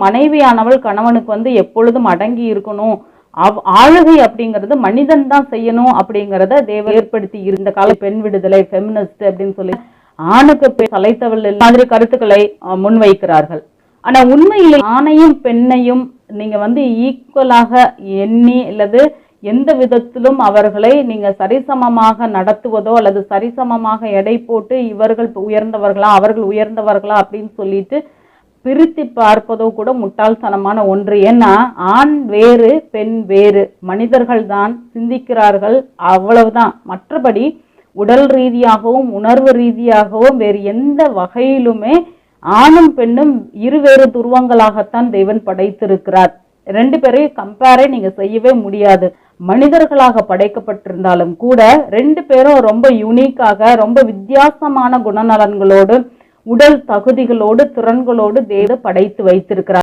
மனைவியானவள் கணவனுக்கு எப்பொழுதும் அடங்கி இருக்கணும். ஆளுகை அப்படிங்கிறது மனிதன் தான் செய்யணும் அப்படிங்கிறத தேவன் ஏற்படுத்தி இருந்த கால பெண் விடுதலை ஃபெமினிஸ்ட் அப்படின்னு சொல்லி ஆணுக்கு சளைத்தவள் மாதிரி கருத்துக்களை முன்வைக்கிறார்கள். ஆனா உண்மையிலே ஆணையும் பெண்ணையும் நீங்க ஈக்குவலாக எண்ணி அல்லது எந்த விதத்திலும் அவர்களை நீங்க சரிசமமாக நடத்துவதோ அல்லது சரிசமமாக எடை போட்டு இவர்கள் உயர்ந்தவர்களா அவர்கள் உயர்ந்தவர்களா அப்படின்னு சொல்லிட்டு பிரித்து பார்ப்பதோ கூட முட்டாள்தனமான ஒன்று. ஏன்னா ஆண் வேறு பெண் வேறு, மனிதர்கள் தான் சிந்திக்கிறார்கள், அவ்வளவுதான். மற்றபடி உடல் ரீதியாகவும் உணர்வு ரீதியாகவும் வேறு எந்த வகையிலுமே ஆணும் பெண்ணும் இருவேறு துருவங்களாகத்தான் தேவன் படைத்திருக்கிறார். ரெண்டு பேரையும் கம்பேரே நீங்க செய்யவே முடியாது. மனிதர்களாக படைக்கப்பட்டிருந்தாலும் கூட ரெண்டு பேரும் ரொம்ப யூனிக்காக ரொம்ப வித்தியாசமான குணநலன்களோடு உடல் தகுதிகளோடு திறன்களோடு தேவன் படைத்து வைத்திருக்கிறார்.